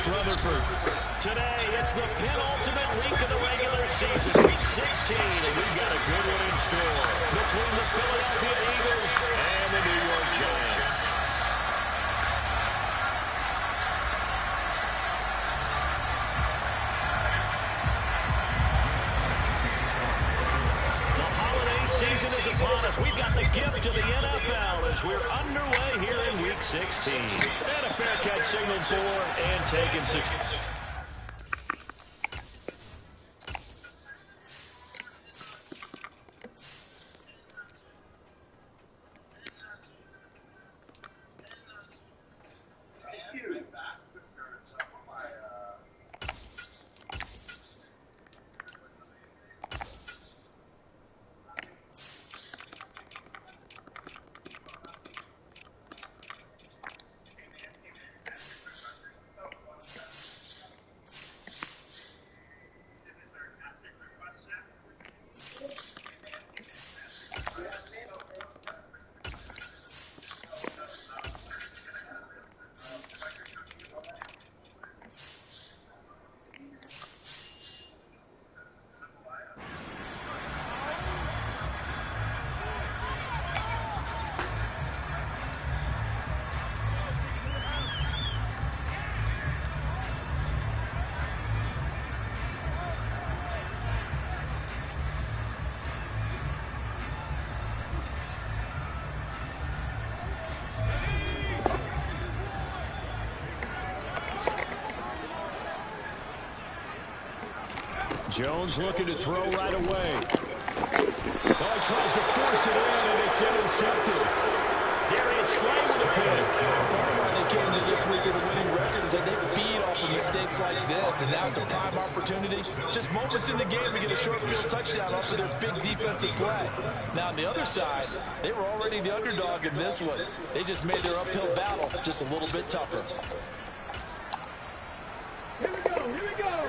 Rutherford. Today, it's the penultimate week of the regular season, week 16, and we've got a good one in store between the Philadelphia Eagles and the New York Giants. The holiday season is upon us. We've got the gift of the NFL as we're underway here in week 16. And a fair catch signaled for and taken 6. Jones looking to throw right away. Oh, he tries to force it in, and it's intercepted. Darius Slay with a pick. Part of why they came to this week with a winning record is that they feed off of mistakes like this, and now it's a prime opportunity. Just moments in the game to get a short field touchdown off of their big defensive play. Now, on the other side, they were already the underdog in this one. They just made their uphill battle just a little bit tougher. Here we go, here we go.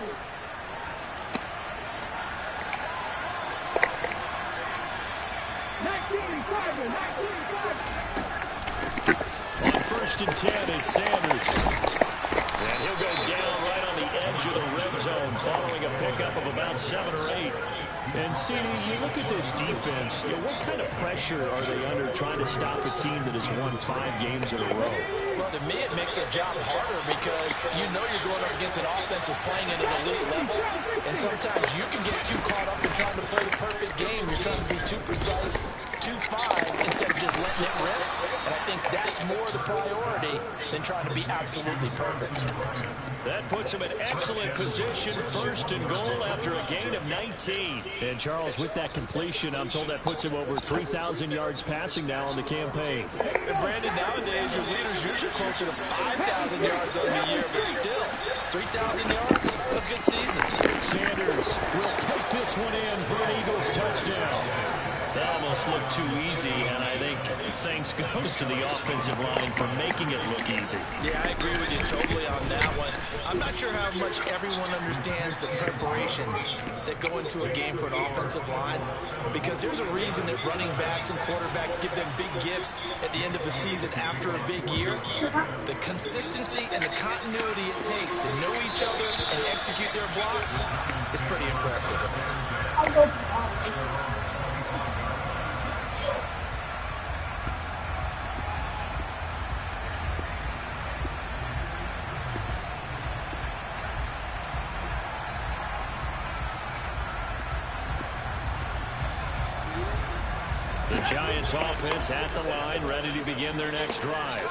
On 1st and 10, it's Sanders. And he'll go down right on the edge of the red zone following a pickup of about 7 or 8. And, CD, you look at this defense, what kind of pressure are they under trying to stop a team that has won 5 games in a row? Well, to me, it makes their job harder because you know you're going up against an offense that's playing at an elite level, and sometimes you can get too caught up in trying to play the perfect game. You're trying to be too precise, too fine, instead of just letting it rip. And I think that's more the priority than trying to be absolutely perfect. That puts him in excellent position, 1st and goal after a gain of 19. And, Charles, with that completion, I'm told that puts him over 3,000 yards passing now on the campaign. And, Brandon, nowadays, your leader's usually closer to 5,000 yards on the year, but still, 3,000 yards, a good season. Sanders will take this one in for an Eagles touchdown. That almost looked too easy, and I think thanks goes to the offensive line for making it look easy. Yeah, I agree with you totally on that one. I'm not sure how much everyone understands the preparations that go into a game for an offensive line, because there's a reason that running backs and quarterbacks give them big gifts at the end of the season after a big year. The consistency and the continuity it takes to know each other and execute their blocks is pretty impressive. The Giants offense at the line, ready to begin their next drive.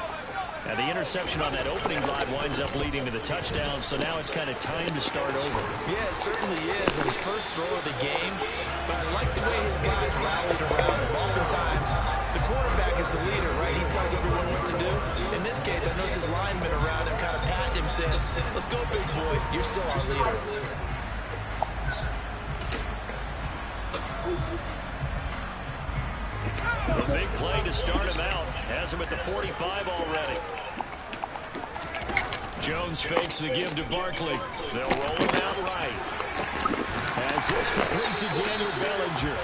Now the interception on that opening drive winds up leading to the touchdown, so now it's kind of time to start over. Yeah, it certainly is. His first throw of the game, but I like the way his guys rallied around him. Oftentimes, the quarterback is the leader, right? He tells everyone what to do. In this case, I noticed his linemen around him kind of patting him, saying, "Let's go, big boy. You're still our leader." A big play to start him out. Has him at the 45 already. Jones fakes the give to Barkley. They'll roll him out right. As this complete to Daniel Bellinger.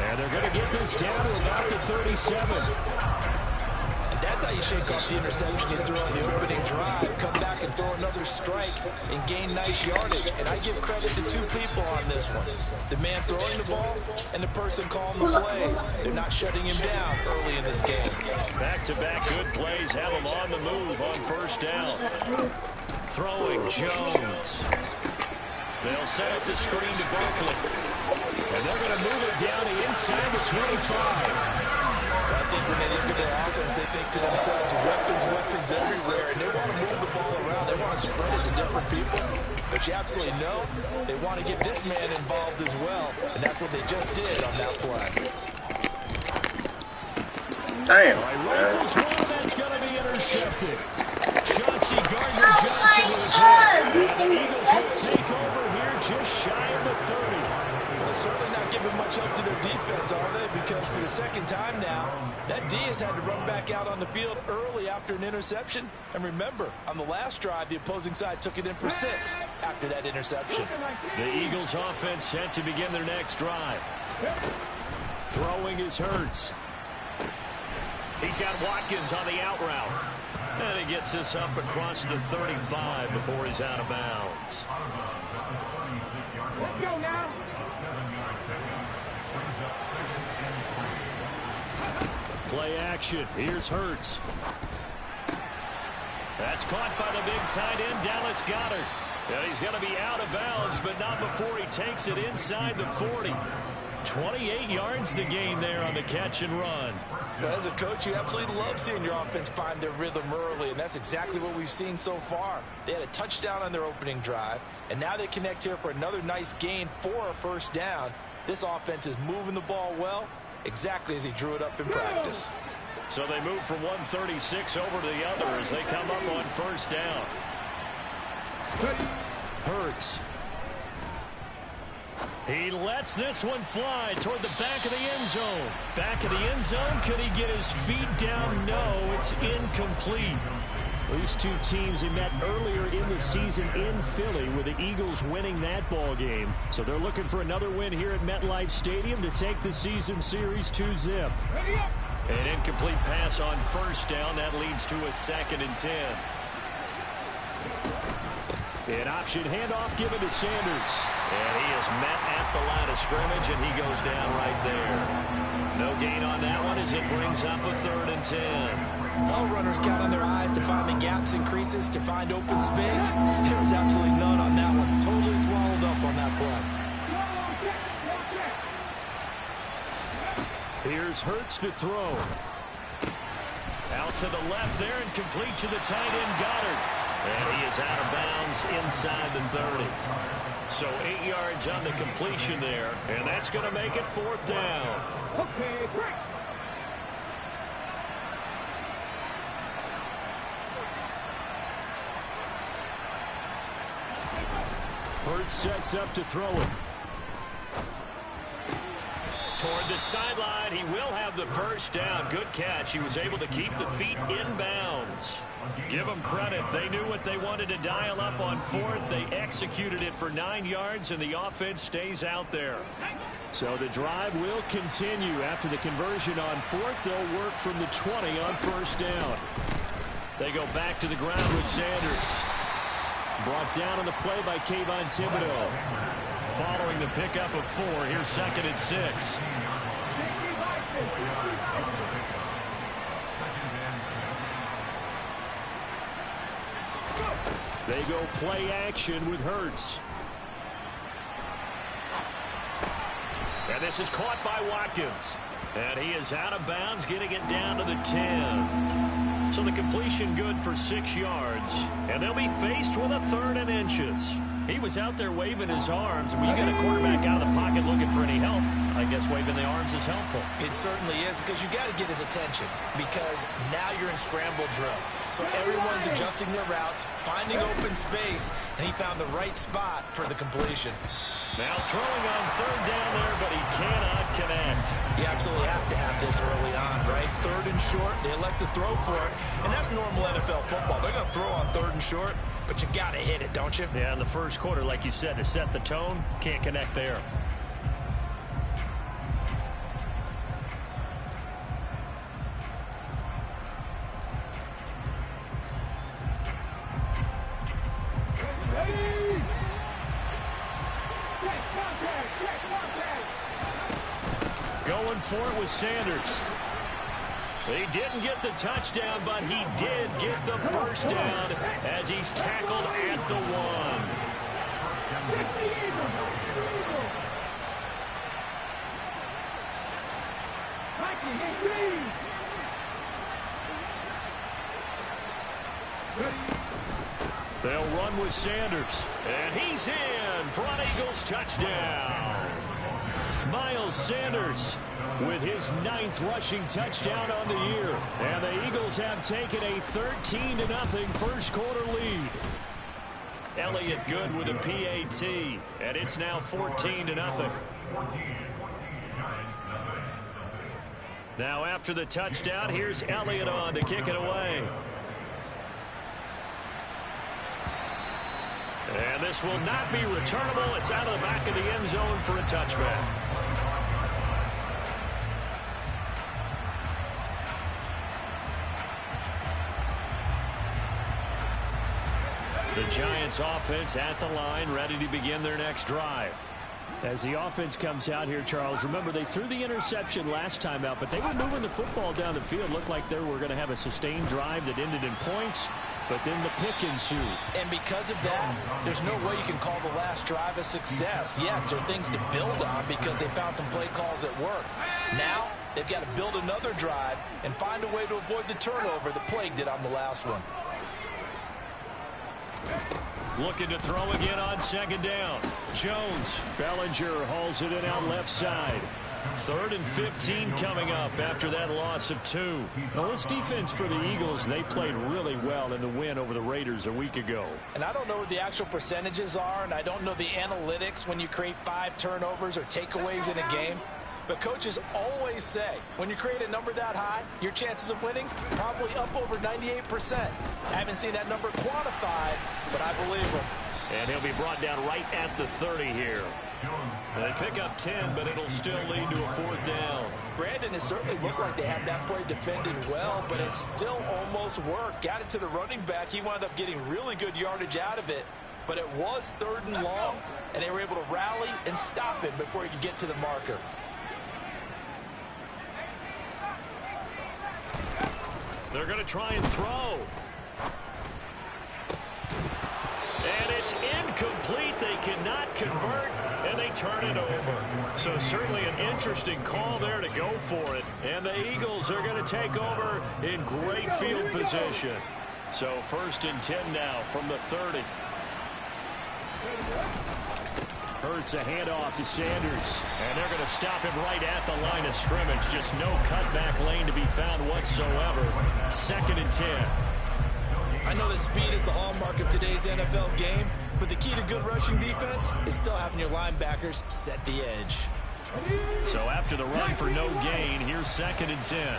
And they're going to get this down to about the 37. That's That's how you shake off the interception you threw on the opening drive. Come back and throw another strike and gain nice yardage. And I give credit to two people on this one. The man throwing the ball and the person calling the plays. They're not shutting him down early in this game. Back-to-back good plays have him on the move on first down. Throwing Jones. They'll set up the screen to Barkley. And they're going to move it down to inside the 25. I think when they look at their offense, they think to themselves, weapons everywhere, and they want to move the ball around. They want to spread it to different people. But you absolutely know they want to get this man involved as well, and that's what they just did on that play. Damn. Rifles one, that's going to be intercepted. Chauncey Gardner-Johnson with a catch. And the Eagles will take over here just shy of the 30. Well, certainly not giving much up to their defense, are they? Because for the second time now, that D has had to run back out on the field early after an interception. And remember, on the last drive, the opposing side took it in for 6 after that interception. The Eagles offense set to begin their next drive. Throwing is Hurts. He's got Watkins on the out route. And he gets this up across the 35 before he's out of bounds. Let's go now. Play action. Here's Hurts. That's caught by the big tight end, Dallas Goedert. And he's going to be out of bounds, but not before he takes it inside the 40. 28 yards the gain there on the catch and run. Well, as a coach, you absolutely love seeing your offense find their rhythm early, and that's exactly what we've seen so far. They had a touchdown on their opening drive, and now they connect here for another nice gain for a first down. This offense is moving the ball well, exactly as he drew it up in practice. So they move from 136 over to the other as they come up on first down. Hurts. He lets this one fly toward the back of the end zone. Back of the end zone. Could he get his feet down? No, it's incomplete. These two teams have met earlier in the season in Philly with the Eagles winning that ball game. So they're looking for another win here at MetLife Stadium to take the season series 2-zip. An incomplete pass on first down. That leads to a 2nd and 10. An option handoff given to Sanders. And he is met at the line of scrimmage, and he goes down right there. No gain on that one as it brings up a 3rd and 10. All runners count on their eyes to find the gaps and creases, to find open space. There was absolutely none on that one. Totally swallowed up on that play. Here's Hurts to throw. Out to the left there and complete to the tight end Goddard. And he is out of bounds inside the 30. So 8 yards on the completion there. And that's going to make it 4th down. Okay, break. Hurts sets up to throw it. Toward the sideline, he will have the first down. Good catch. He was able to keep the feet in bounds. Give them credit. They knew what they wanted to dial up on 4th. They executed it for 9 yards, and the offense stays out there. So the drive will continue. After the conversion on 4th, they'll work from the 20 on first down. They go back to the ground with Sanders. Brought down on the play by Kayvon Thibodeau. Following the pickup of 4, here's 2nd and 6. They go play action with Hurts. And this is caught by Watkins. And he is out of bounds, getting it down to the 10. So the completion good for 6 yards. And they'll be faced with a 3rd and inches. He was out there waving his arms. When you get a quarterback out of the pocket looking for any help, I guess waving the arms is helpful. It certainly is, because you got to get his attention, because now you're in scramble drill. So everyone's adjusting their routes, finding open space, and he found the right spot for the completion. Now throwing on 3rd down there, but he cannot connect. You absolutely have to have this early on, right? 3rd and short, they elect to throw for it, and that's normal NFL football. They're going to throw on 3rd and short, but you got to hit it, don't you? Yeah, in the first quarter, like you said, to set the tone, can't connect there. for it with Sanders. He didn't get the touchdown, but he did get the first down as he's tackled at the 1. They'll run with Sanders, and he's in for an Eagles touchdown. Miles Sanders with his 9th rushing touchdown on the year. And the Eagles have taken a 13-0 first quarter lead. Elliott good with a PAT, and it's now 14-0. Now after the touchdown, here's Elliott on to kick it away. And this will not be returnable. It's out of the back of the end zone for a touchback. The Giants offense at the line, ready to begin their next drive. As the offense comes out here, Charles, remember they threw the interception last time out, but they were moving the football down the field. Looked like they were going to have a sustained drive that ended in points, but then the pick ensued. And because of that, there's no way you can call the last drive a success. Yes, there are things to build on because they found some play calls that work. Now, they've got to build another drive and find a way to avoid the turnover the Plague did on the last one. Looking to throw again on second down. Jones. Bellinger hauls it in out left side. 3rd and 15 coming up after that loss of 2. Well, this defense for the Eagles, they played really well in the win over the Raiders a week ago. And I don't know what the actual percentages are, and I don't know the analytics when you create 5 turnovers or takeaways in a game. But coaches always say, when you create a number that high, your chances of winning probably up over 98%. I haven't seen that number quantified, but I believe him. And he'll be brought down right at the 30 here. They pick up 10, but it'll still lead to a 4th down. Brandon, it certainly looked like they had that play defended well, but it still almost worked. Got it to the running back. He wound up getting really good yardage out of it. But it was 3rd and long, and they were able to rally and stop him before he could get to the marker. They're going to try and throw. And it's incomplete. They cannot convert, and they turn it over. So certainly an interesting call there to go for it. And the Eagles are going to take over in great field position. So 1st and 10 now from the 30. Hurts a handoff to Sanders. And they're going to stop him right at the line of scrimmage. Just no cutback lane to be found whatsoever. 2nd and 10. I know that speed is the hallmark of today's NFL game, but the key to good rushing defense is still having your linebackers set the edge. So after the run for no gain, here's 2nd and 10.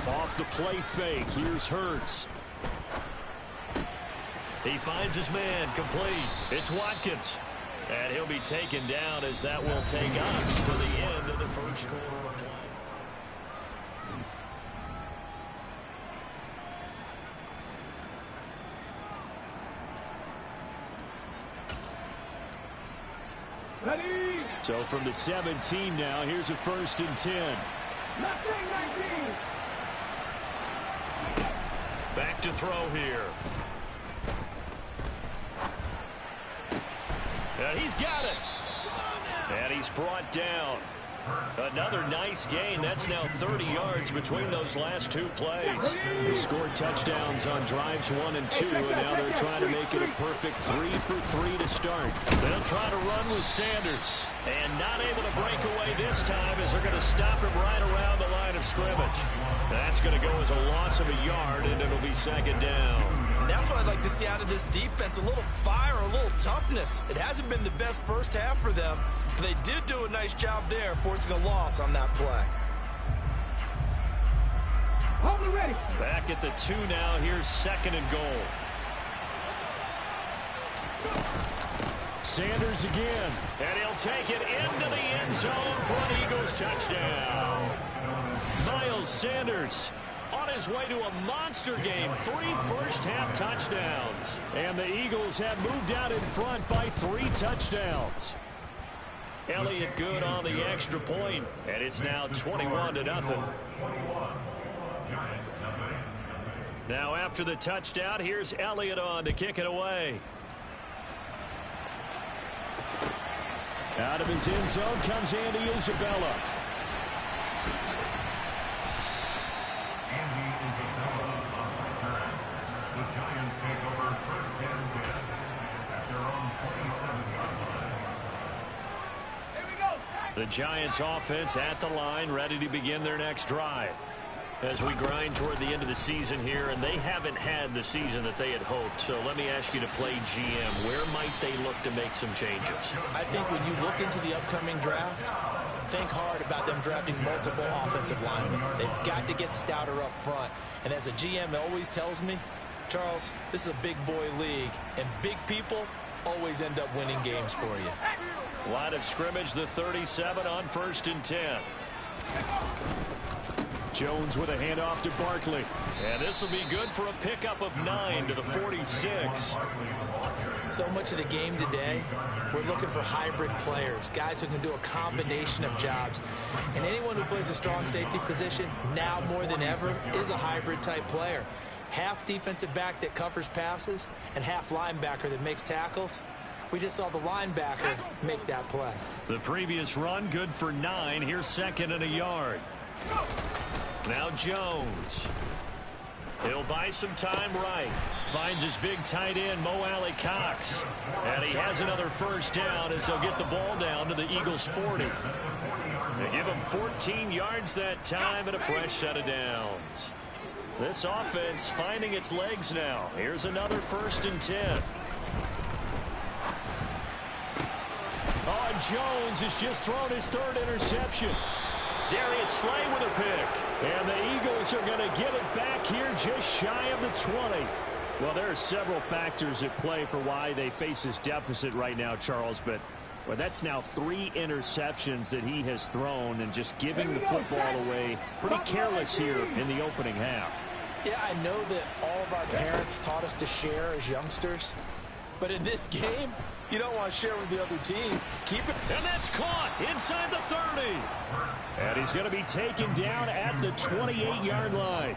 Off the play fake, here's Hurts. He finds his man, complete. It's Watkins. And he'll be taken down as that will take us to the end of the first quarter of play. Ready. So from the 17 now, here's a 1st and 10. Back to throw here. And he's got it. And he's brought down. Another nice gain. That's now 30 yards between those last 2 plays. They scored touchdowns on drives 1 and 2, and now they're trying to make it a perfect 3 for 3 to start. They'll try to run with Sanders. And not able to break away this time as they're going to stop him right around the line of scrimmage. That's going to go as a loss of a yard, and it'll be 2nd down. And that's what I'd like to see out of this defense, a little fire, a little toughness. It hasn't been the best first half for them, but they did do a nice job there forcing a loss on that play. Hold it ready. Back at the 2 now. Here's 2nd and goal. Sanders again, and he'll take it into the end zone for an Eagles touchdown. Miles Sanders on his way to a monster game. 3 first-half touchdowns. And the Eagles have moved out in front by 3 touchdowns. Elliott good on the extra point, and it's now 21-0. Now after the touchdown, here's Elliott on to kick it away. Out of his end zone comes Andy Isabella. The Giants offense at the line, ready to begin their next drive. As we grind toward the end of the season here, and they haven't had the season that they had hoped. So let me ask you to play GM. Where might they look to make some changes? I think when you look into the upcoming draft, think hard about them drafting multiple offensive linemen. They've got to get stouter up front. And as a GM always tells me, Charles, this is a big boy league, and big people always end up winning games for you. Line of scrimmage, the 37 on 1st and 10. Jones with a handoff to Barkley. And this will be good for a pickup of 9 to the 46. So much of the game today, we're looking for hybrid players, guys who can do a combination of jobs. And anyone who plays a strong safety position, now more than ever, is a hybrid type player. Half defensive back that covers passes and half linebacker that makes tackles. We just saw the linebacker make that play. The previous run good for 9. Here's 2nd and a yard. Now Jones. He'll buy some time right. Finds his big tight end, Mo Alley-Cox. And he has another first down as they'll get the ball down to the Eagles' 40. They give him 14 yards that time and a fresh set of downs. This offense finding its legs now. Here's another 1st and 10. Oh, Jones has just thrown his 3rd interception. Darius Slay with a pick. And the Eagles are going to get it back here just shy of the 20. Well, there are several factors at play for why they face this deficit right now, Charles. But well, that's now 3 interceptions that he has thrown and just giving the football away. Pretty careless here in the opening half. Yeah, I know that all of our parents taught us to share as youngsters. But in this game, you don't want to share with the other team. Keep it. And that's caught inside the 30. And he's going to be taken down at the 28-yard line.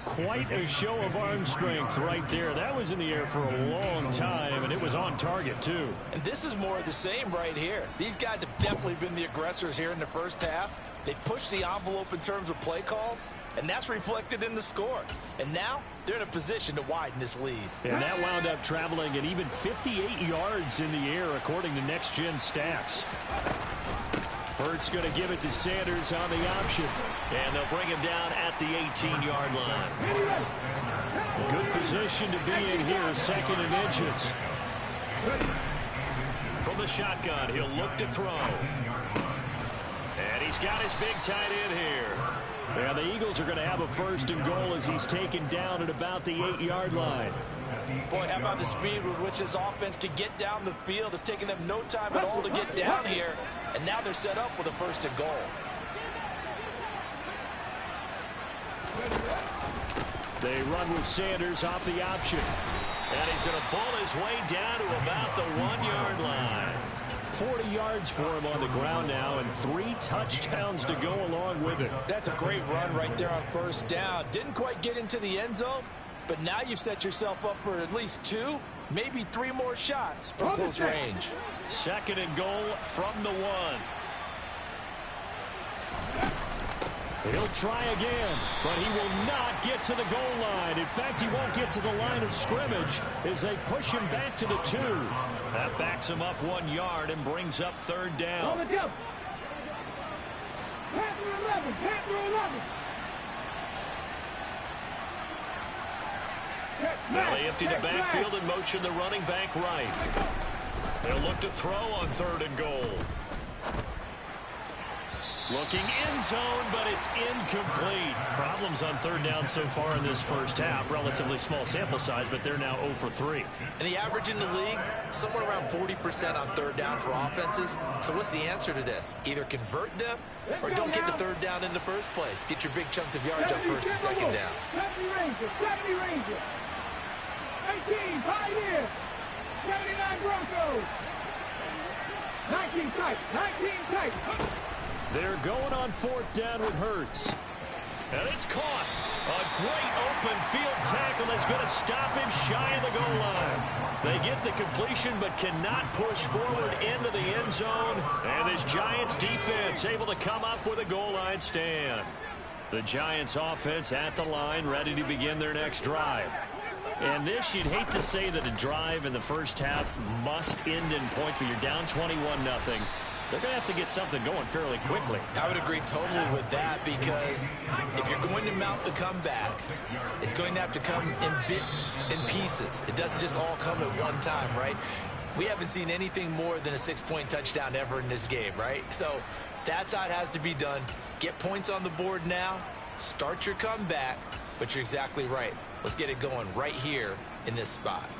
Quite a show of arm strength right there. That was in the air for a long time, and it was on target, too. And this is more of the same right here. These guys have definitely been the aggressors here in the first half. They pushed the envelope in terms of play calls, and that's reflected in the score. And now they're in a position to widen this lead. And that wound up traveling at even 58 yards in the air, according to Next Gen stats. Hurts going to give it to Sanders on the option. And they'll bring him down at the 18-yard line. Good position to be in here, 2nd and inches. From the shotgun, he'll look to throw. And he's got his big tight end here. Yeah, the Eagles are going to have a 1st and goal as he's taken down at about the 8-yard line. Boy, how about the speed with which this offense can get down the field? It's taken them no time at all to get down here. And now they're set up with a 1st and goal. They run with Sanders off the option. And he's going to pull his way down to about the 1-yard line. 40 yards for him on the ground now, and 3 touchdowns to go along with it. That's a great run right there on 1st down. Didn't quite get into the end zone, but now you've set yourself up for at least 2, maybe 3 more shots from close range. 2nd and goal from the 1. He'll try again, but he will not get to the goal line. In fact, he won't get to the line of scrimmage as they push him back to the 2. That backs him up 1 yard and brings up 3rd down. Now they empty the backfield and motion the running back right. They'll look to throw on 3rd and goal. Looking end zone, but it's incomplete. Problems on third down so far in this first half. Relatively small sample size, but they're now 0 for 3. And the average in the league, somewhere around 40% on third down for offenses. So what's the answer to this? Either convert them or don't get the third down in the first place. Get your big chunks of yards on first and second down. 70 Rangers. 18 Pioneers. 79 Broncos. 19 tight. 19 tight. They're going on fourth down with Hurts. And it's caught. A great open field tackle that's going to stop him shy of the goal line. They get the completion but cannot push forward into the end zone. And this Giants defense able to come up with a goal line stand. The Giants offense at the line, ready to begin their next drive. And this, you'd hate to say that a drive in the first half must end in points, but you're down 21-0. They're going to have to get something going fairly quickly. I would agree totally with that, because if you're going to mount the comeback, it's going to have to come in bits and pieces. It doesn't just all come at one time, right? We haven't seen anything more than a 6-point touchdown ever in this game, right? So that's how it has to be done. Get points on the board now, start your comeback, but you're exactly right. Let's get it going right here in this spot.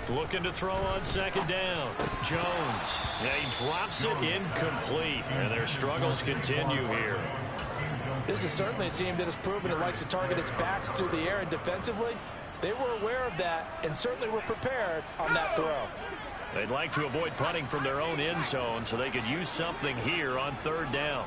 Looking to throw on second down. Jones. Yeah, he drops it incomplete. And their struggles continue here. This is certainly a team that has proven it likes to target its backs through the air, and defensively, they were aware of that and certainly were prepared on that throw. They'd like to avoid punting from their own end zone so they could use something here on third down.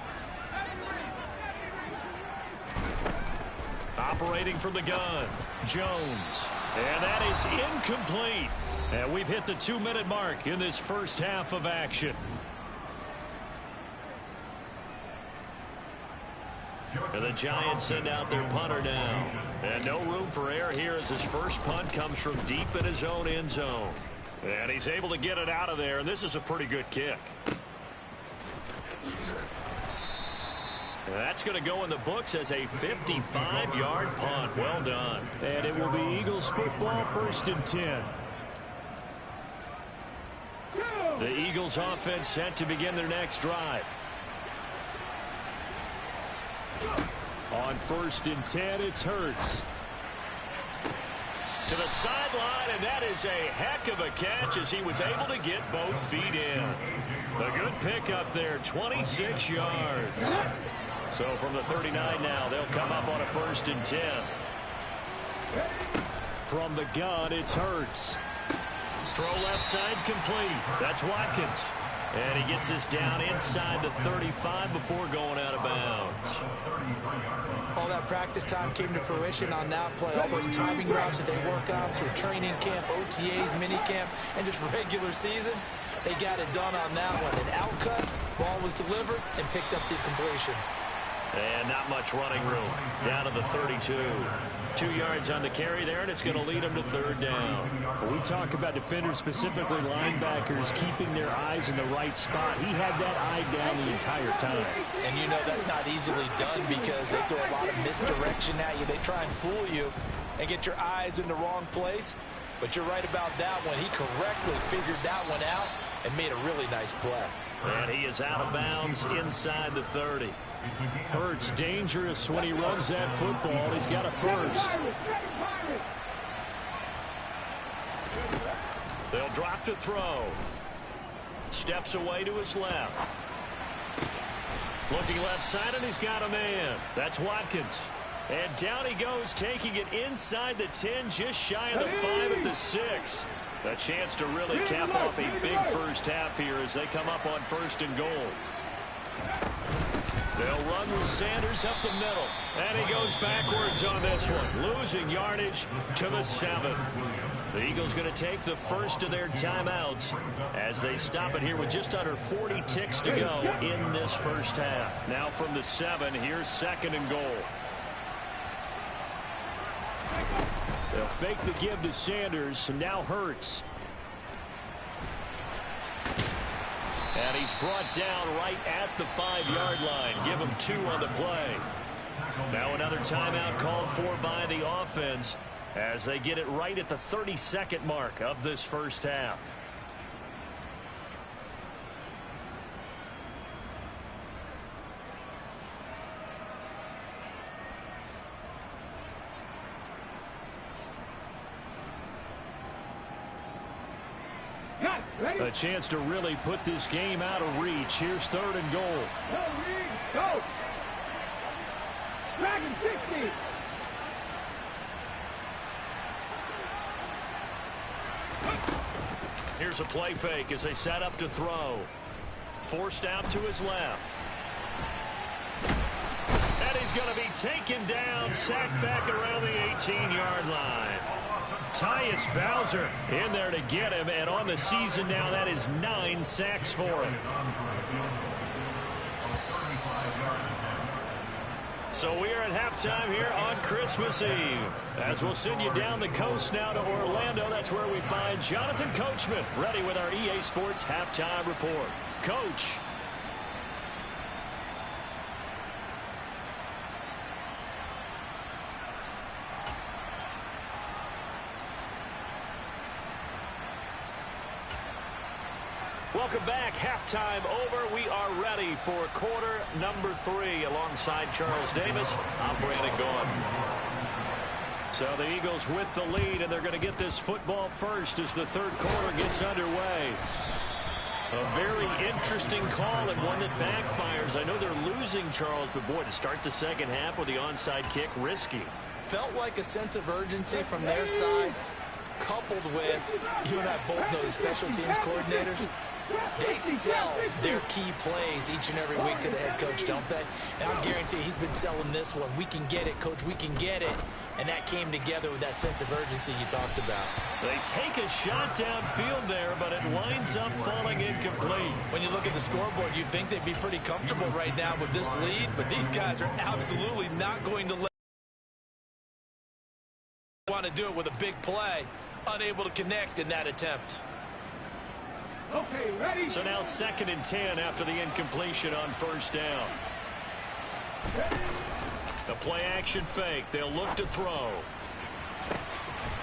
Operating from the gun, Jones. And that is incomplete. And we've hit the 2-minute mark in this first half of action. And the Giants send out their punter now. And no room for error here as his first punt comes from deep in his own end zone. And he's able to get it out of there, and this is a pretty good kick. And that's going to go in the books as a 55-yard punt. Well done. And it will be Eagles football, 1st and 10. The Eagles offense set to begin their next drive. On 1st and 10, it's Hurts. To the sideline, and that is a heck of a catch as he was able to get both feet in. A good pickup there, 26 yards. So from the 39 now, they'll come up on a 1st and 10. From the gun, it's Hurts. Throw left side complete. That's Watkins. And he gets this down inside the 35 before going out of bounds. All that practice time came to fruition on that play. All those timing routes that they work on through training camp, OTAs, minicamp, and just regular season, they got it done on that one. An outcut, ball was delivered, and picked up the completion. And not much running room. Down to the 32. 2 yards on the carry there, and it's going to lead them to third down. When we talk about defenders, specifically linebackers, keeping their eyes in the right spot, he had that eye down the entire time. And you know that's not easily done because they throw a lot of misdirection at you. They try and fool you and get your eyes in the wrong place. But you're right about that one. He correctly figured that one out and made a really nice play. And he is out of bounds inside the 30. Hurts dangerous when he runs that football. He's got a first. They'll drop to throw. Steps away to his left. Looking left side, and he's got a man. That's Watkins. And down he goes, taking it inside the 10, just shy of the 5 at the 6. A chance to really cap off a big first half here as they come up on 1st and goal. They'll run with Sanders up the middle. And he goes backwards on this one. Losing yardage to the 7. The Eagles going to take the first of their timeouts as they stop it here with just under 40 ticks to go in this first half. Now from the 7, here's 2nd and goal. They'll fake the give to Sanders, and now Hurts. And he's brought down right at the 5-yard line. Give him 2 on the play. Now another timeout called for by the offense as they get it right at the 32nd mark of this first half. A chance to really put this game out of reach. Here's 3rd and goal. Go! Dragon 60! Here's a play fake as they set up to throw. Forced out to his left. And he's going to be taken down, sacked back around the 18-yard line. Tyus Bowser in there to get him, and on the season now, that is 9 sacks for him. So we are at halftime here on Christmas Eve. As we'll send you down the coast now to Orlando, that's where we find Jonathan Coachman ready with our EA Sports Halftime Report. Coach. Welcome back. Halftime over. We are ready for quarter number 3 alongside Charles Davis. I'm Brandon Gaughan. So the Eagles with the lead, and they're going to get this football first as the 3rd quarter gets underway. A very interesting call and one that backfires. I know they're losing, Charles, but boy, to start the second half with the onside kick, risky. Felt like a sense of urgency from their side, coupled with, you and I both know the special teams coordinators. They sell their key plays each and every week to the head coach, don't they? And I guarantee he's been selling this one. We can get it, coach, we can get it. And that came together with that sense of urgency you talked about. They take a shot downfield there, but it winds up falling incomplete. When you look at the scoreboard, you'd think they'd be pretty comfortable right now with this lead, but these guys are absolutely not going to let want to do it with a big play, unable to connect in that attempt. Okay, ready? So now 2nd and 10 after the incompletion on 1st down. The play action fake. They'll look to throw.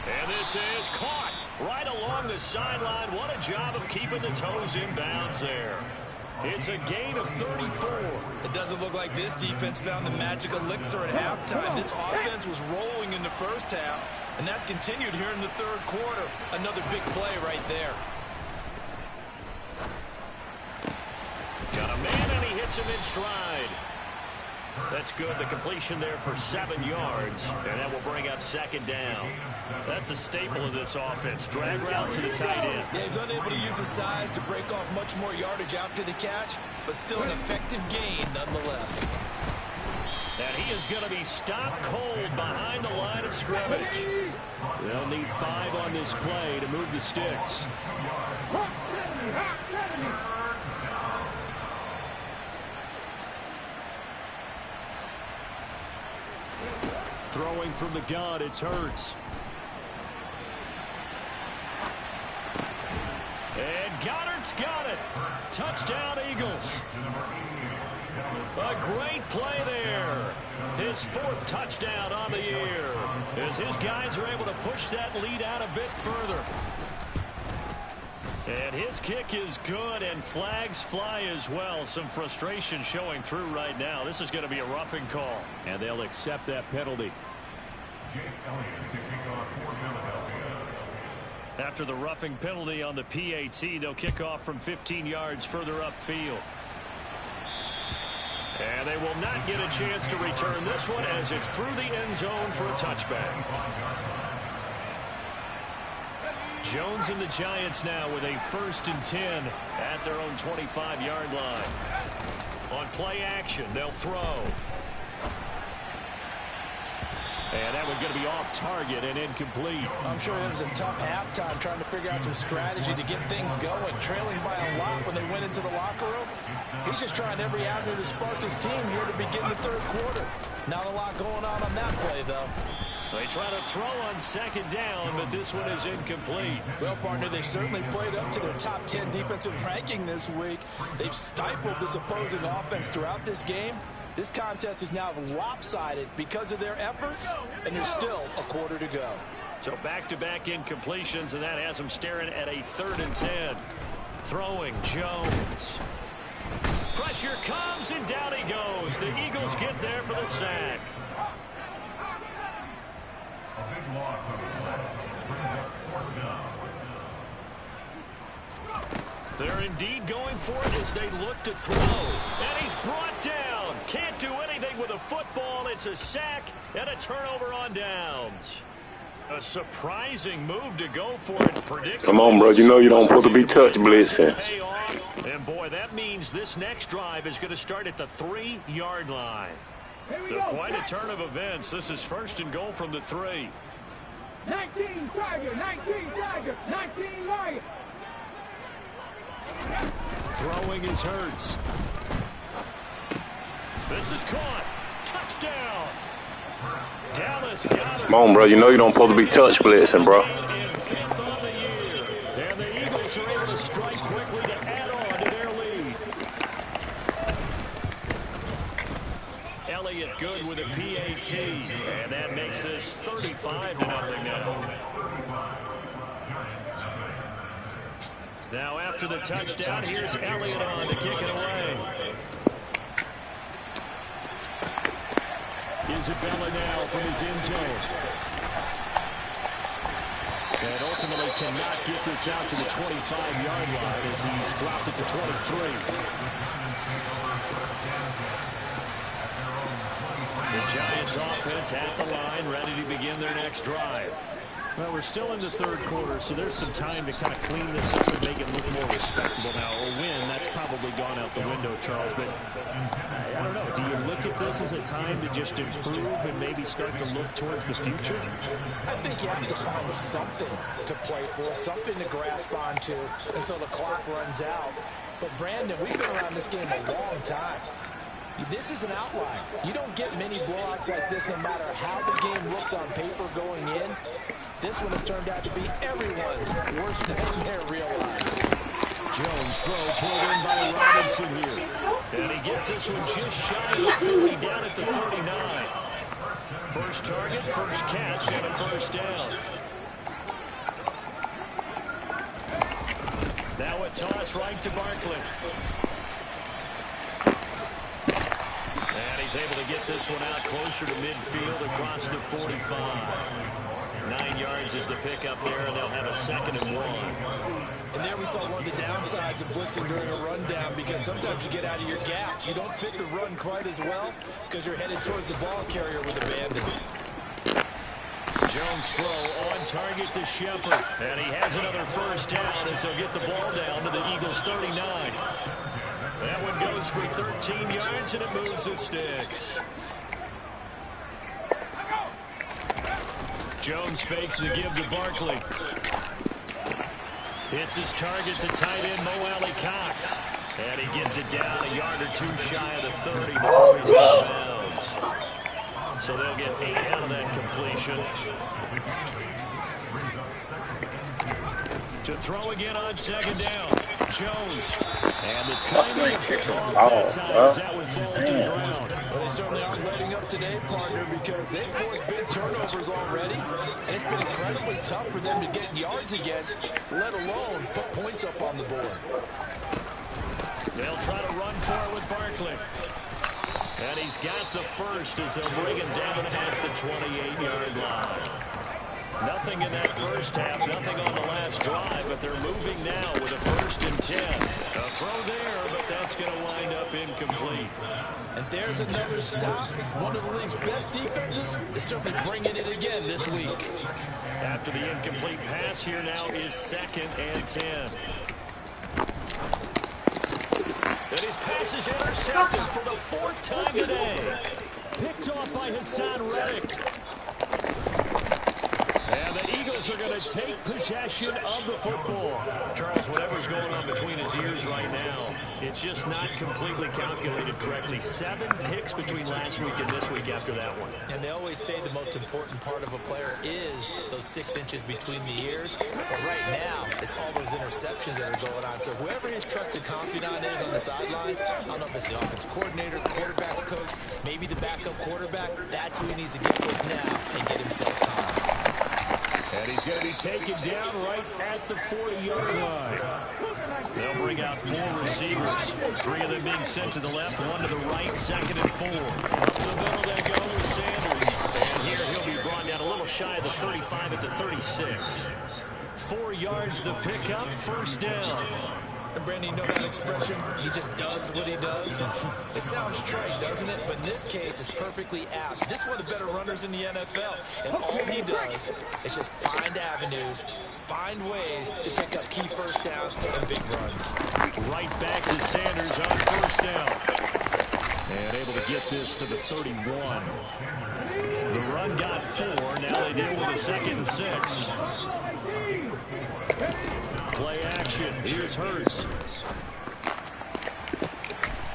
And this is caught right along the sideline. What a job of keeping the toes in bounds there. It's a gain of 34. It doesn't look like this defense found the magic elixir at halftime. This offense was rolling in the first half, and that's continued here in the 3rd quarter. Another big play right there. Got a man, and he hits him in stride. That's good. The completion there for 7 yards, and that will bring up 2nd down. That's a staple of this offense. Drag route to the tight end. Yeah, he's unable to use his size to break off much more yardage after the catch, but still an effective gain nonetheless. And he is going to be stopped cold behind the line of scrimmage. They'll need 5 on this play to move the sticks. Throwing from the gun, it's Hurts. And Goddard's got it. Touchdown, Eagles. A great play there. His 4th touchdown on the year as his guys are able to push that lead out a bit further. And his kick is good, and flags fly as well. Some frustration showing through right now. This is going to be a roughing call. And they'll accept that penalty. After the roughing penalty on the PAT, they'll kick off from 15 yards further upfield. And they will not get a chance to return this one as it's through the end zone for a touchback. Jones and the Giants now with a 1st and 10 at their own 25-yard line. On play action, they'll throw. And that one's going to be off target and incomplete. I'm sure it was a tough halftime trying to figure out some strategy to get things going. Trailing by a lot when they went into the locker room. He's just trying every avenue to spark his team here to begin the 3rd quarter. Not a lot going on that play, though. They try to throw on second down, but this one is incomplete. Well, partner, they've certainly played up to their top 10 defensive ranking this week. They've stifled this opposing offense throughout this game. This contest is now lopsided because of their efforts, and there's still a quarter to go. So back-to-back incompletions, and that has them staring at a 3rd and 10. Throwing Jones. Pressure comes, and down he goes. The Eagles get there for the sack. They're indeed going for it as they look to throw. And he's brought down. Can't do anything with a football. It's a sack and a turnover on downs. A surprising move to go for it. Come on, bro. You know you don't supposed to be touch blitzing. And boy, that means this next drive is going to start at the 3-yard line. So quite a turn of events. This is 1st and goal from the 3. 19 Tiger, 19 Tiger, 19 Lion. Throwing is Hurts. This is caught. Touchdown. Dallas got it. Come on, bro. You know you don't supposed to be touch blitzing, bro. And 5th on the year. And the Eagles are able to strike quickly to add on to their lead. Elliott good with a PAT. And that makes this 35-0 now. Now after the touchdown, here's Elliott on to kick it away. Isabella now from his end zone. And ultimately cannot get this out to the 25-yard line as he's dropped at the 23. The Giants offense at the line, ready to begin their next drive. Well, we're still in the 3rd quarter, so there's some time to kind of clean this up and make it look more respectable now. A win, that's probably gone out the window, Charles. But I don't know. Do you look at this as a time to just improve and maybe start to look towards the future? I think you have to find something to play for, something to grasp onto until the clock runs out. But, Brandon, we've been around this game a long time. This is an outlier. You don't get many blowouts like this no matter how the game looks on paper going in. This one has turned out to be everyone's worst nightmare realized. Jones throw pulled in by Robinson here. And he gets this one just shy of the 30 down at the 39. First target, first catch, and a 1st down. Now a toss right to Barkley. And he's able to get this one out closer to midfield across the 45. 9 yards is the pickup there, and they'll have a 2nd and 1. And there we saw one of the downsides of blitzing during a rundown, because sometimes you get out of your gaps. You don't fit the run quite as well because you're headed towards the ball carrier with abandon. Jones throw on target to Shepard. And he has another 1st down as they'll get the ball down to the Eagles' 39. That one goes for 13 yards, and it moves the sticks. Jones fakes the give to Barkley. Hits his target to tight end Mo Alley Cox. And he gets it down a yard or 2 shy of the 30 before he's out of bounds. So they'll get 8 out of that completion. To throw again on 2nd down. Jones. And the timing of the ball that time as that one falls to the ground. Well, they certainly aren't letting up today, partner, because they've forced big turnovers already. And it's been incredibly tough for them to get yards against, let alone put points up on the board. They'll try to run for it with Barkley. And he's got the first as they'll bring him down at the 28-yard line. Nothing in that first half, nothing on the last drive, but they're moving now with a 1st and 10. A throw there, but that's going to wind up incomplete. And there's another stop. One of the league's best defenses is certainly bringing it again this week. After the incomplete pass, here now is 2nd and 10. And his pass is intercepted for the 4th time today. Picked off by Hassan Reddick. And the Eagles Eagles are going to take possession of the football. Charles, whatever's going on between his ears right now, it's just not completely calculated correctly. 7 picks between last week and this week after that one. And they always say the most important part of a player is those 6 inches between the ears. But right now, it's all those interceptions that are going on. So whoever his trusted confidant is on the sidelines, I don't know if it's the offensive coordinator, quarterback's coach, maybe the backup quarterback, that's who he needs to get with now and get himself calm. And he's going to be taken down right at the 40-yard line. They'll bring out 4 receivers. 3 of them being sent to the left, 1 to the right, 2nd and 4. Up the middle they go with Sanders. And here he'll be brought down a little shy of the 35 at the 36. 4 yards the pickup, 1st down. And Brandon, you know that expression? He just does what he does. It sounds trite, doesn't it? But in this case, it's perfectly apt. This is one of the better runners in the NFL. And all he does is just find avenues, find ways to pick up key 1st downs and big runs. Right back to Sanders on 1st down. And able to get this to the 31. The run got 4. Now they deal with a 2nd and 6. Play action. Here's Hurts.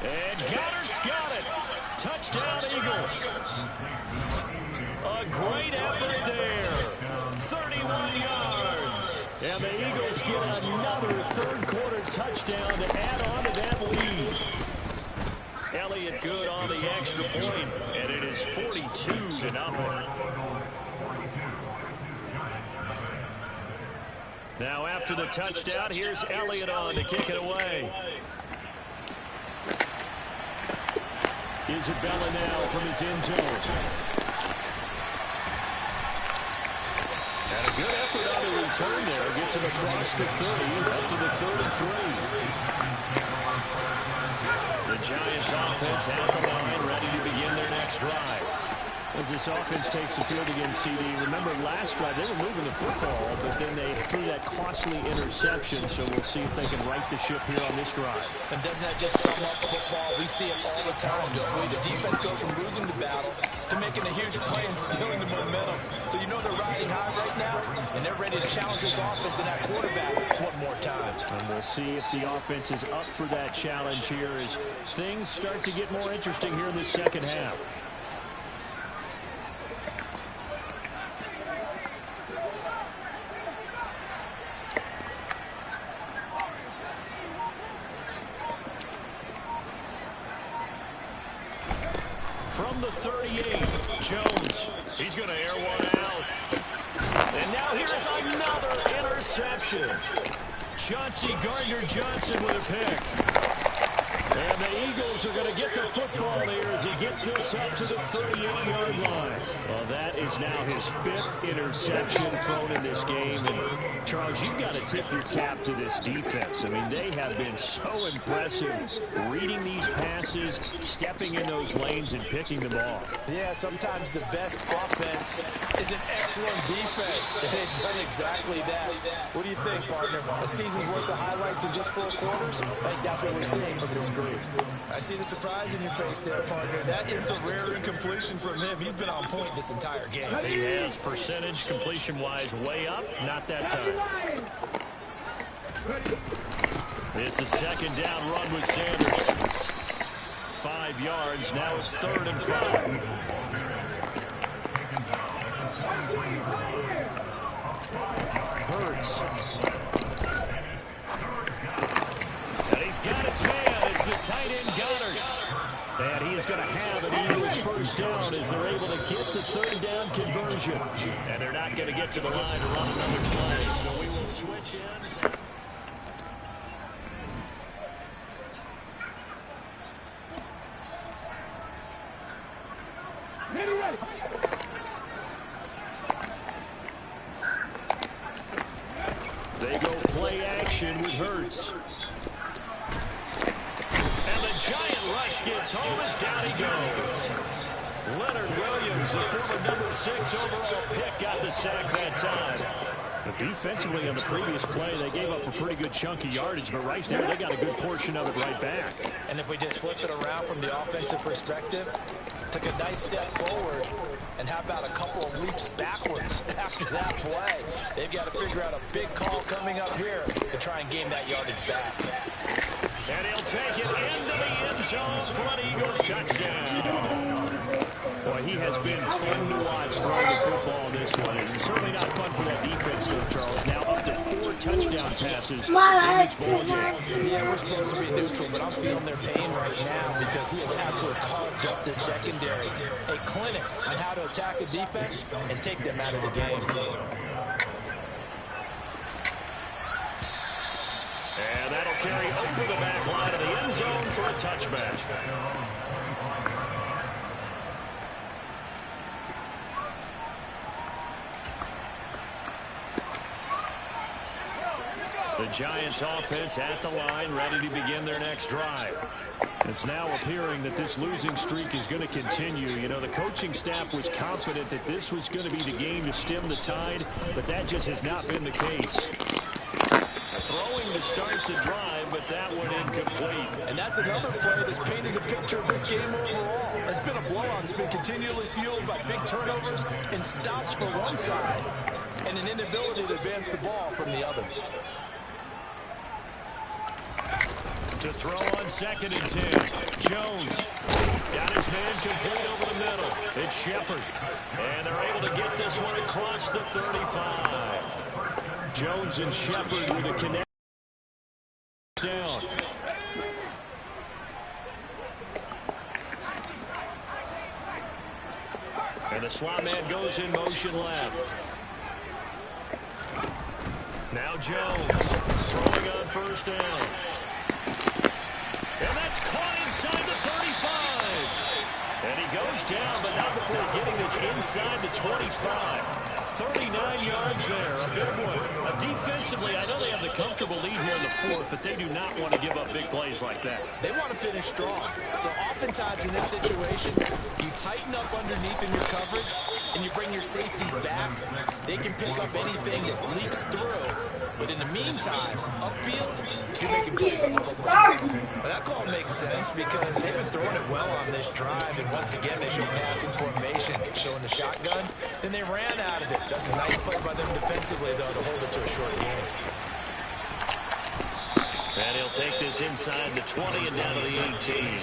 And Goddard's got it. Touchdown, Eagles. A great effort there. 31 yards. And the Eagles get another 3rd quarter touchdown to add on to that lead. Elliott good on the extra point, and it is 42-0. Now after the touchdown, here's Elliott on to kick it away. Isabella now from his end zone. And a good effort on the return there. Gets him across the 30, up to the 33. The Giants offense at the line, ready to begin their next drive. As this offense takes the field against CD, remember last drive they were moving the football, but then they threw that costly interception, so we'll see if they can right the ship here on this drive. And doesn't that just sum up football? We see it all the time, don't we? The defense goes from losing the battle to making a huge play and stealing the momentum. So you know they're riding high right now, and they're ready to challenge this offense and that quarterback one more time. And we'll see if the offense is up for that challenge here as things start to get more interesting here in the 2nd half. From the 38, Jones. He's going to air one out. And now here's another interception. Chauncey Gardner-Johnson with a pick. And the Eagles are going to get the football here as he gets this up to the 38-yard line. Well, that is now his 5th interception thrown in this game. And, Charles, you've got to tip your cap to this defense. I mean, they have been so impressive reading these passes, stepping in those lanes, and picking them off. Yeah, sometimes the best offense is an excellent defense. And they've done exactly that. What do you think, partner? A season's worth of highlights in just 4 quarters? I think that's what we're seeing from this group. I see the surprise in your face there, partner. That is a rare incompletion from him. He's been on point this entire game. He has percentage completion-wise way up. Not that time. It's a 2nd down run with Sanders. 5 yards. Now it's 3rd and 5. Hurts. And he's got his man. It's the tight end Goddard. And he is going to have an Eagles 1st down as they're able to get the 3rd down conversion. And they're not going to get to the line to run another play. So we will switch ends. They go play action with Hurts. And the giant rush gets home as down he goes. Leonard Williams, the former number 6 overall pick, got the sack that time. But defensively on the previous play, they gave up a pretty good chunk of yardage, but right there, they got a good portion of it right back. And if we just flip it around from the offensive perspective, took a nice step forward, and how about a couple of leaps backwards after that play? They've got to figure out a big call coming up here to try and gain that yardage back. And he'll take it into the end zone for an Eagles touchdown. Boy, he has been fun to watch throwing the football this one. It's certainly not fun for that defense, though, Charles. Now up to 4 touchdown passes in this ball game. Yeah, we're supposed to be neutral, but I'm feeling their pain right now because he has absolutely carved up the secondary. A clinic on how to attack a defense and take them out of the game. And that'll carry over the back line of the end zone for a touchback. The Giants offense at the line, ready to begin their next drive. It's now appearing that this losing streak is going to continue. You know, the coaching staff was confident that this was going to be the game to stem the tide, but that just has not been the case. Throwing to start the drive, but that one incomplete. And that's another play that's painted a picture of this game overall. It's been a blowout. It's been continually fueled by big turnovers and stops for one side and an inability to advance the ball from the other. To throw on 2nd and 10. Jones got his man complete over the middle. It's Shepard. And they're able to get this one across the 35. Jones and Shepard with a connect down. And the slot man goes in motion left. Now Jones throwing on 1st down. And that's caught inside the 35. And he goes down, but not before getting this inside the 25. 39 yards there, a big one. Defensively, I know they have the comfortable lead here in the 4th, but they do not want to give up big plays like that. They want to finish strong. So oftentimes in this situation, you tighten up underneath in your coverage, and you bring your safeties back. They can pick up anything that leaks through. But in the meantime, upfield, you're making plays on the football. But that call makes sense because they've been throwing it well on this drive, and once again, they show passing formation, showing the shotgun. Then they ran out of it. That's a nice play by them defensively, though, to hold it to a short game. And he'll take this inside the 20 and down to the 18.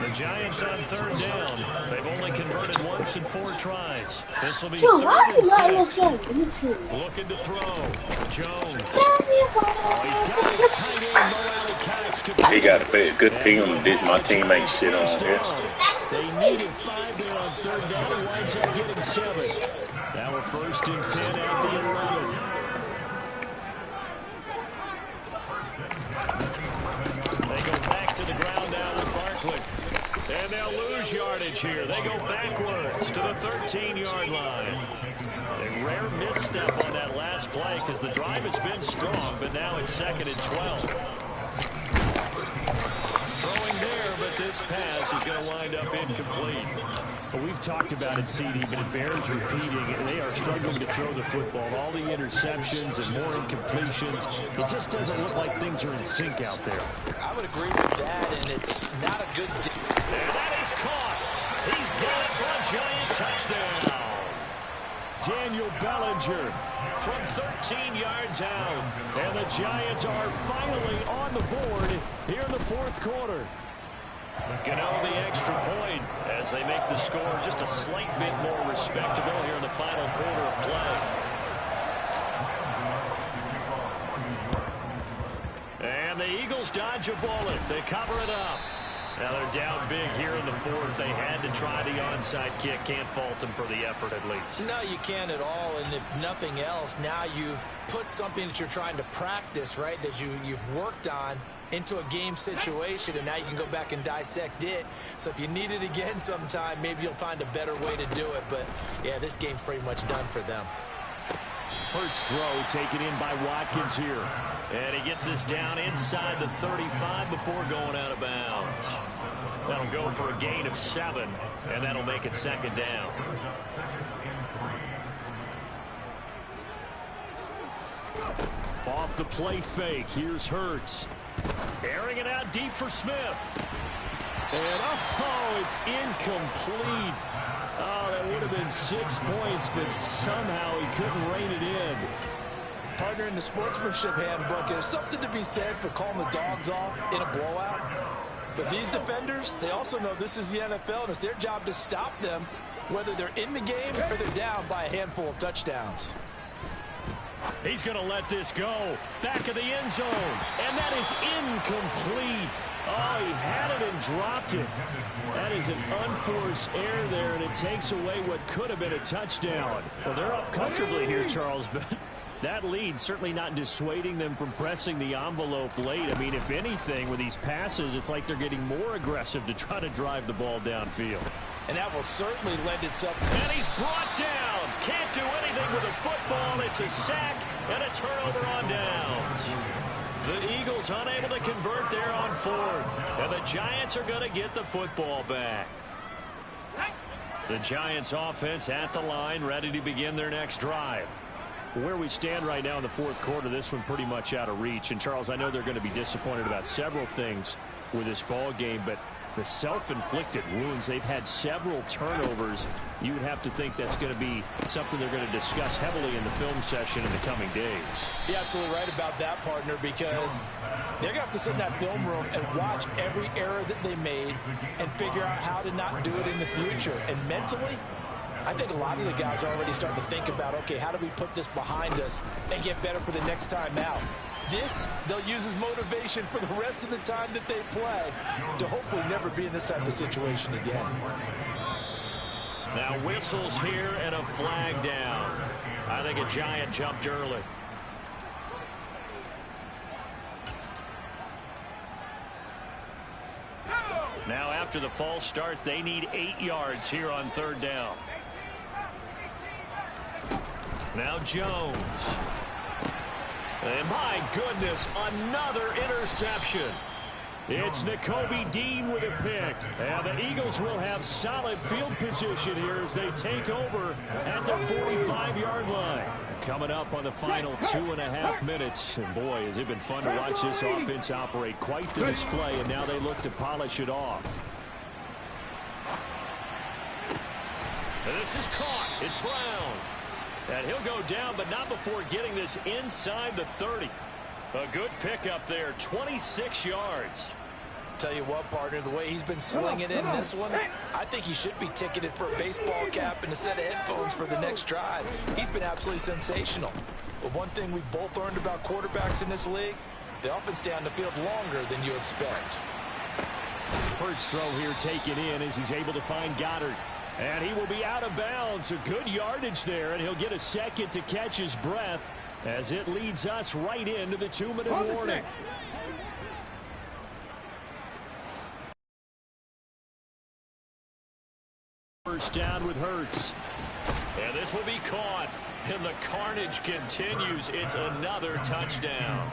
The Giants on 3rd down. They've only converted once in 4 tries. This will be 3rd and 6. Looking to throw. Jones. Oh, he's got his tight end, Mo Alley Cox. He got a good team. My team ain't shit on here. They needed 5 there on 3rd down. He winds up getting 7. Now we're 1st and 10 at the 11. They go back to the ground now with Barkley. And they'll lose yardage here. They go backwards to the 13-yard line. A rare misstep on that last play because the drive has been strong, but now it's 2nd and 12. Throwing there, but this pass is going to wind up incomplete. Well, we've talked about it, CD, but it bears repeating. They are struggling to throw the football. All the interceptions and more incompletions. It just doesn't look like things are in sync out there. I would agree with that, and it's not a good... And that is caught. He's got it for a Giant touchdown. Daniel Bellinger from 13 yards out. And the Giants are finally on the board here in the 4th quarter. Gano the extra point as they make the score just a slight bit more respectable here in the final quarter of play. And the Eagles dodge a bullet. They cover it up. Now they're down big here in the 4th. They had to try the onside kick. Can't fault them for the effort at least. No, you can't at all. And if nothing else, now you've put something that you're trying to practice, right, that you've worked on into a game situation, and now you can go back and dissect it. So if you need it again sometime, maybe you'll find a better way to do it. But, yeah, this game's pretty much done for them. Hurts throw taken in by Watkins here. And he gets this down inside the 35 before going out of bounds. That'll go for a gain of 7, and that'll make it second down. Off the play fake, here's Hurts. Airing it out deep for Smith. And oh, it's incomplete. Oh, that would have been 6 points, but somehow he couldn't rein it in. Partner, in the sportsmanship handbook, there's something to be said for calling the dogs off in a blowout. But these defenders, they also know this is the NFL, and it's their job to stop them, whether they're in the game or they're down by a handful of touchdowns. He's going to let this go. Back of the end zone. And that is incomplete. Oh, he had it and dropped it. That is an unforced error there, and it takes away what could have been a touchdown. Well, they're up comfortably here, Charles, but that lead certainly not dissuading them from pressing the envelope late. I mean, if anything, with these passes, it's like they're getting more aggressive to try to drive the ball downfield. And that will certainly lend itself. And he's brought down. Can't do anything with a football. It's a sack and a turnover on downs. The Eagles unable to convert there on 4th. And the Giants are going to get the football back. The Giants offense at the line, ready to begin their next drive. Where we stand right now in the 4th quarter, this one pretty much out of reach. And, Charles, I know they're going to be disappointed about several things with this ball game, but the self-inflicted wounds, they've had several turnovers. You would have to think that's going to be something they're going to discuss heavily in the film session in the coming days. You're absolutely right about that, partner, because they're going to have to sit in that film room and watch every error that they made and figure out how to not do it in the future. And mentally, I think a lot of the guys are already starting to think about, okay, how do we put this behind us and get better for the next time out? This, they'll use as motivation for the rest of the time that they play to hopefully never be in this type of situation again. Now whistles here and a flag down. I think a Giant jumped early. Now after the false start, they need 8 yards here on 3rd down. Now Jones. And my goodness, another interception. It's Nakobe Dean with a pick. And the Eagles will have solid field position here as they take over at their 45-yard line. Coming up on the final 2.5 minutes. And boy, has it been fun to watch this offense operate. Quite the display, and now they look to polish it off. And this is caught. It's Brown. And he'll go down, but not before getting this inside the 30. A good pickup there, 26 yards. Tell you what, partner, the way he's been slinging in this one, I think he should be ticketed for a baseball cap and a set of headphones for the next drive. He's been absolutely sensational. But one thing we've both learned about quarterbacks in this league, they often stay on the field longer than you expect. Hurts throw here taken in as he's able to find Goddard. And he will be out of bounds. A good yardage there, and he'll get a second to catch his breath as it leads us right into the 2-minute warning. First down with Hurts. And this will be caught. And the carnage continues. It's another touchdown.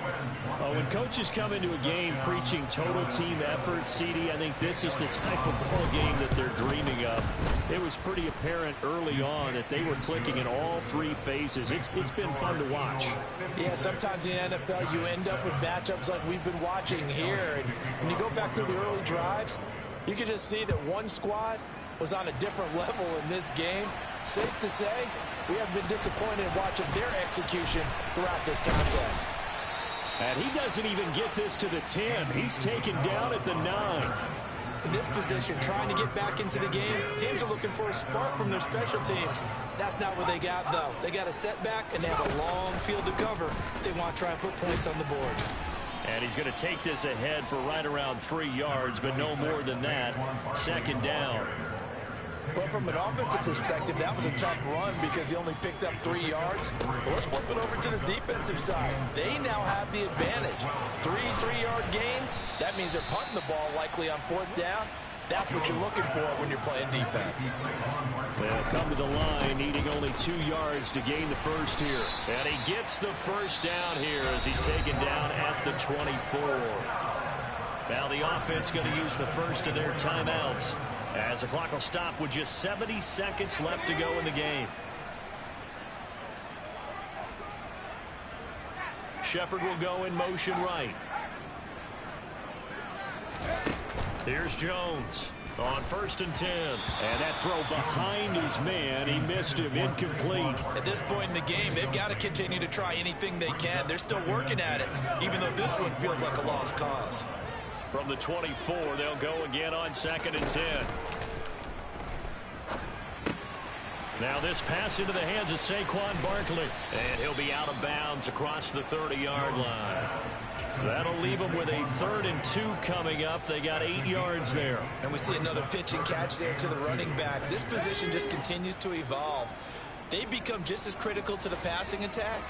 Oh, when coaches come into a game preaching total team effort, CD, I think this is the type of ball game that they're dreaming of. It was pretty apparent early on that they were clicking in all 3 phases. It's been fun to watch. Yeah, sometimes in the NFL you end up with matchups like we've been watching here. And when you go back to the early drives, you can just see that one squad was on a different level in this game. Safe to say, we have been disappointed in watching their execution throughout this contest. And he doesn't even get this to the 10. He's taken down at the 9. In this position, trying to get back into the game, teams are looking for a spark from their special teams. That's not what they got, though. They got a setback, and they have a long field to cover if they want to try and put points on the board. And he's going to take this ahead for right around 3 yards, but no more than that. 2nd down. Well, from an offensive perspective, that was a tough run because he only picked up 3 yards. But let's flip it over to the defensive side. They now have the advantage. 3 3-yard gains. That means they're punting the ball likely on 4th down. That's what you're looking for when you're playing defense. They'll come to the line, needing only 2 yards to gain the first here. And he gets the first down here as he's taken down at the 24. Now the offense going to use the first of their timeouts as the clock will stop with just 70 seconds left to go in the game. Shepard will go in motion right. Here's Jones on 1st and 10. And that throw behind his man. He missed him. Incomplete. At this point in the game, they've got to continue to try anything they can. They're still working at it, even though this one feels like a lost cause. From the 24, they'll go again on 2nd and 10. Now this pass into the hands of Saquon Barkley. And he'll be out of bounds across the 30-yard line. That'll leave them with a 3rd and 2 coming up. They got 8 yards there. And we see another pitch and catch there to the running back. This position just continues to evolve. They become just as critical to the passing attack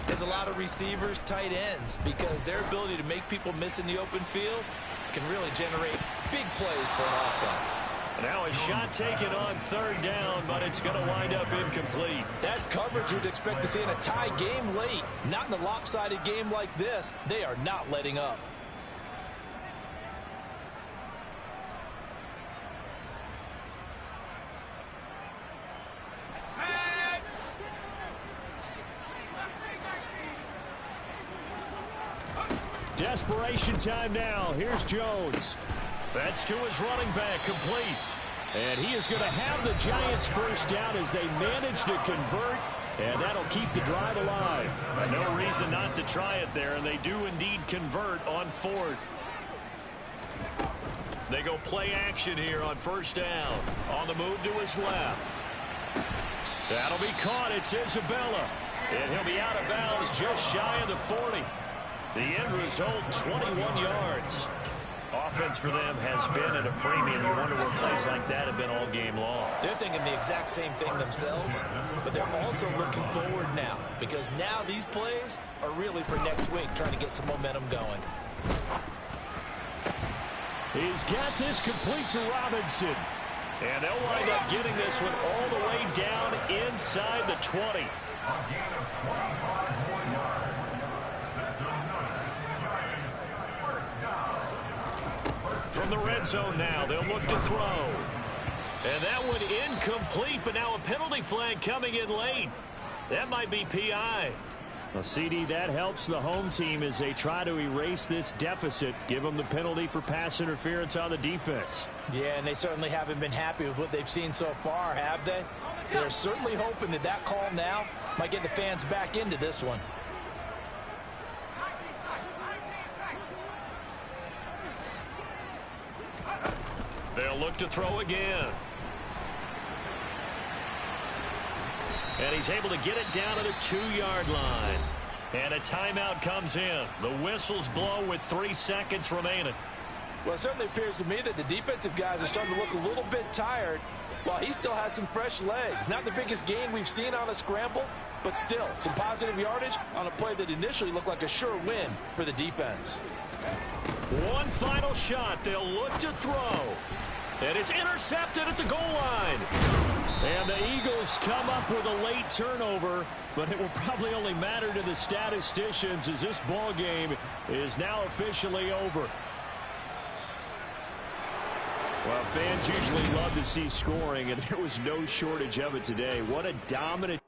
as a lot of receivers, tight ends, because their ability to make people miss in the open field can really generate big plays for an offense. Now a shot taken on 3rd down, but it's going to wind up incomplete. That's coverage you'd expect to see in a tie game late. Not in a lopsided game like this. They are not letting up. Desperation time now. Here's Jones. That's to his running back, complete. And he is going to have the Giants first down as they manage to convert, and that'll keep the drive alive. No reason not to try it there, and they do indeed convert on 4th. They go play action here on 1st down. On the move to his left. That'll be caught. It's Isabella. And he'll be out of bounds just shy of the 40. The end result, 21 yards. Offense for them has been at a premium. You wonder where plays like that have been all game long. They're thinking the exact same thing themselves, but they're also looking forward now, because now these plays are really for next week, trying to get some momentum going. He's got this complete to Robinson. And they'll wind up getting this one all the way down inside the 20. From the red zone now, they'll look to throw. And that one incomplete, but now a penalty flag coming in late. That might be PI. Well, CD, that helps the home team as they try to erase this deficit. Give them the penalty for pass interference on the defense. Yeah, and they certainly haven't been happy with what they've seen so far, have they? They're certainly hoping that that call now might get the fans back into this one. They'll look to throw again. And he's able to get it down to the 2-yard line. And a timeout comes in. The whistles blow with 3 seconds remaining. Well, it certainly appears to me that the defensive guys are starting to look a little bit tired, while he still has some fresh legs. Not the biggest gain we've seen on a scramble, but still some positive yardage on a play that initially looked like a sure win for the defense. One final shot. They'll look to throw. And it's intercepted at the goal line. And the Eagles come up with a late turnover, but it will probably only matter to the statisticians as this ball game is now officially over. Well, fans usually love to see scoring, and there was no shortage of it today. What a dominant